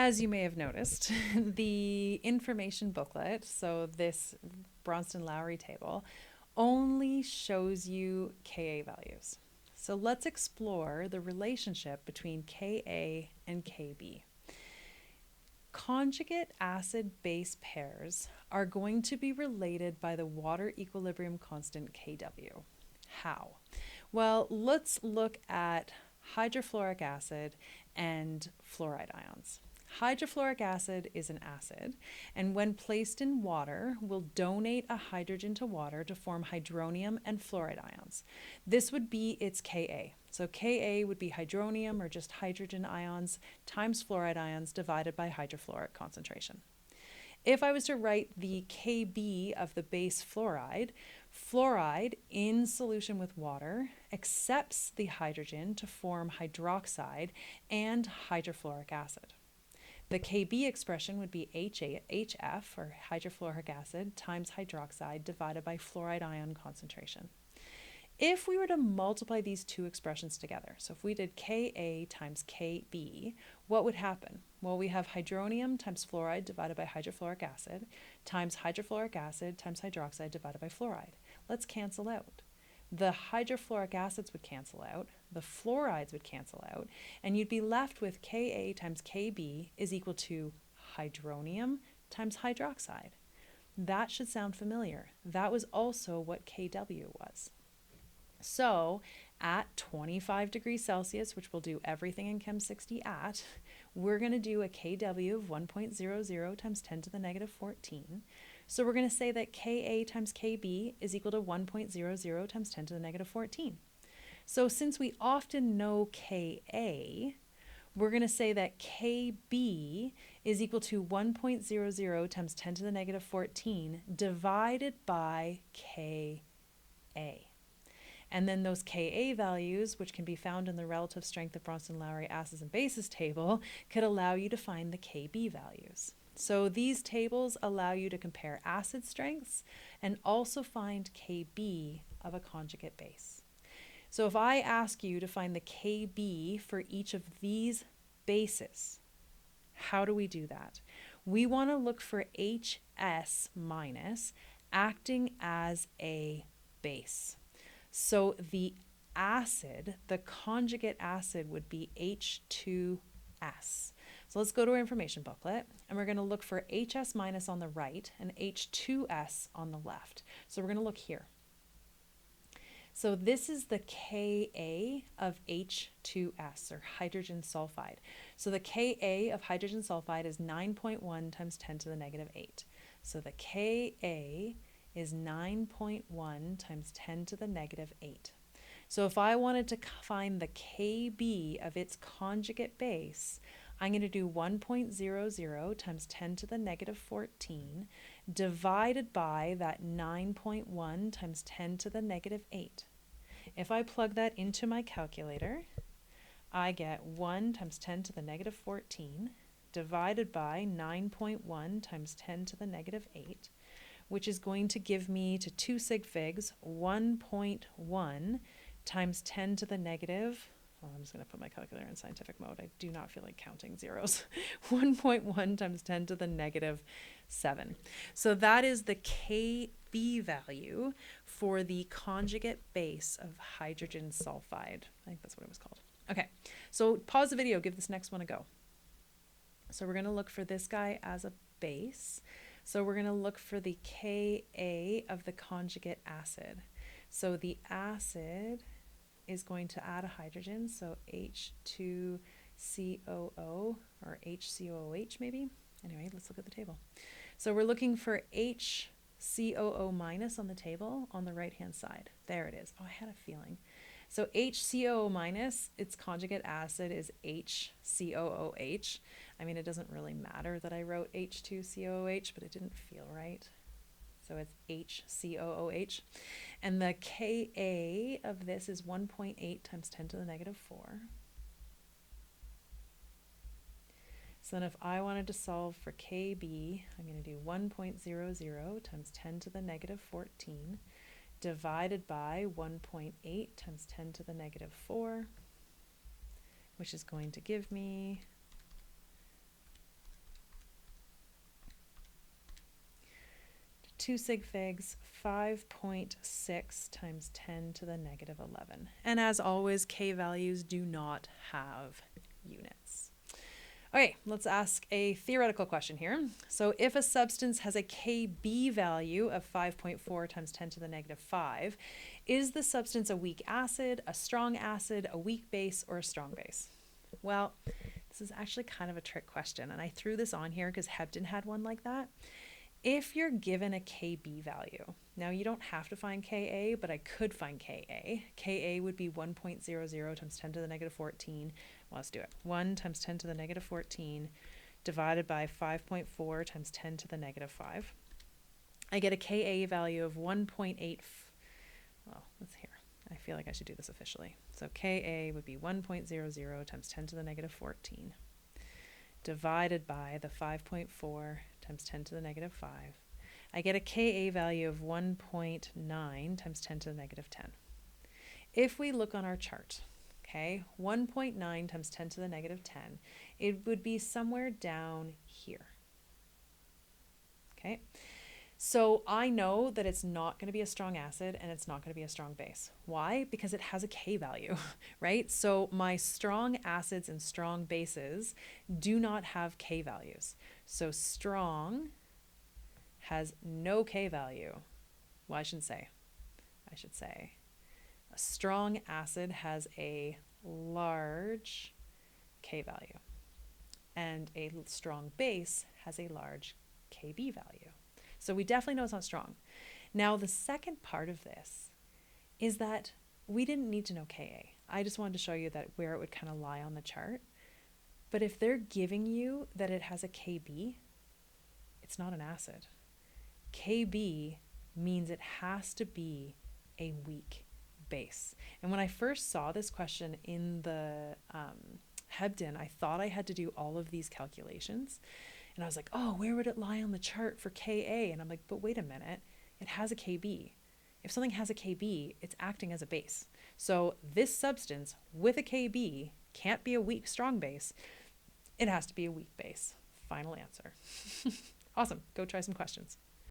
As you may have noticed, the information booklet, so this Bronston-Lowry table, only shows you Ka values. So let's explore the relationship between Ka and Kb. Conjugate acid-base pairs are going to be related by the water equilibrium constant Kw. How? Well, let's look at hydrofluoric acid and fluoride ions. Hydrofluoric acid is an acid, and when placed in water, will donate a hydrogen to water to form hydronium and fluoride ions. This would be its Ka. So Ka would be hydronium, or just hydrogen ions, times fluoride ions divided by hydrofluoric concentration. If I was to write the Kb of the base fluoride, fluoride in solution with water accepts the hydrogen to form hydroxide and hydrofluoric acid. The Kb expression would be HF, or hydrofluoric acid, times hydroxide divided by fluoride ion concentration. If we were to multiply these two expressions together, so if we did Ka times Kb, what would happen? Well, we have hydronium times fluoride divided by hydrofluoric acid times hydrofluoric acid times hydroxide divided by fluoride. Let's cancel out. The hydrofluoric acids would cancel out, the fluorides would cancel out, and you'd be left with Ka times Kb is equal to hydronium times hydroxide. That should sound familiar. That was also what Kw was. So at 25 degrees Celsius, which we'll do everything in Chem 60 at, we're going to do a Kw of 1.00 times 10 to the negative 14. So we're going to say that Ka times Kb is equal to 1.00 times 10 to the negative 14. So since we often know Ka, we're going to say that Kb is equal to 1.00 times 10 to the negative 14 divided by Ka. And then those Ka values, which can be found in the relative strength of Bronston-Lowry acids and bases table, could allow you to find the Kb values. So these tables allow you to compare acid strengths and also find Kb of a conjugate base. So if I ask you to find the Kb for each of these bases, how do we do that? We want to look for HS minus acting as a base. So the acid, the conjugate acid, would be H2S. So let's go to our information booklet, and we're going to look for HS minus on the right and H2S on the left. So we're going to look here. So this is the Ka of H2S, or hydrogen sulfide. So the Ka of hydrogen sulfide is 9.1 times 10 to the negative 8. So the Ka is 9.1 times 10 to the negative 8. So if I wanted to find the Kb of its conjugate base, I'm going to do 1.00 times 10 to the negative 14 divided by that 9.1 times 10 to the negative 8. If I plug that into my calculator, I get 1 times 10 to the negative 14 divided by 9.1 times 10 to the negative 8, which is going to give me, to 2 sig figs, 1.1 times 10 to the negative, well, I'm just going to put my calculator in scientific mode. I do not feel like counting zeros. 1.1 times 10 to the negative 7. So that is the Kb value for the conjugate base of hydrogen sulfide. I think that's what it was called. Okay, so pause the video, give this next one a go. So we're going to look for this guy as a base. So we're going to look for the Ka of the conjugate acid. So the acid is going to add a hydrogen, so H2COO, or HCOOH maybe. Anyway, let's look at the table. So we're looking for HCOO minus on the table on the right-hand side. There it is. Oh, I had a feeling. So HCOO minus, its conjugate acid is HCOOH. I mean, it doesn't really matter that I wrote H2COOH, but it didn't feel right. So it's HCOOH. And the Ka of this is 1.8 times 10 to the negative 4. So then if I wanted to solve for Kb, I'm going to do 1.00 times 10 to the negative 14 divided by 1.8 times 10 to the negative 4, which is going to give me 2 sig figs, 5.6 times 10 to the negative 11. And as always, K values do not have units. Okay, let's ask a theoretical question here. So if a substance has a Kb value of 5.4 times 10 to the negative 5, is the substance a weak acid, a strong acid, a weak base, or a strong base? Well, this is actually kind of a trick question, and I threw this on here because Hebden had one like that. If you're given a Kb value, now you don't have to find Ka, but I could find Ka. Ka would be 1.00 times 10 to the negative 14. Well, let's do it. 1 times 10 to the negative 14 divided by 5.4 times 10 to the negative 5. I get a Ka value of 1.8. Well, let's hear. I feel like I should do this officially. So Ka would be 1.00 times 10 to the negative 14 divided by the 5.4 times 10 to the negative 5. I get a Ka value of 1.9 times 10 to the negative 10. If we look on our chart, okay, 1.9 times 10 to the negative 10, it would be somewhere down here. Okay, so I know that it's not going to be a strong acid and it's not going to be a strong base. Why? Because it has a K value, right? So my strong acids and strong bases do not have K values. So strong has no K value. Well, I should say a strong acid has a large K value, and a strong base has a large Kb value. So we definitely know it's not strong. Now, the second part of this is that we didn't need to know Ka. I just wanted to show you that where it would kind of lie on the chart. But if they're giving you that it has a Kb, it's not an acid. Kb means it has to be a weak base. And when I first saw this question in the Hebden, I thought I had to do all of these calculations. And I was like, oh, where would it lie on the chart for Ka? And I'm like, but wait a minute, it has a Kb. If something has a Kb, it's acting as a base. So this substance with a Kb can't be a weak strong base. It has to be a weak base. Final answer. Awesome. Go try some questions.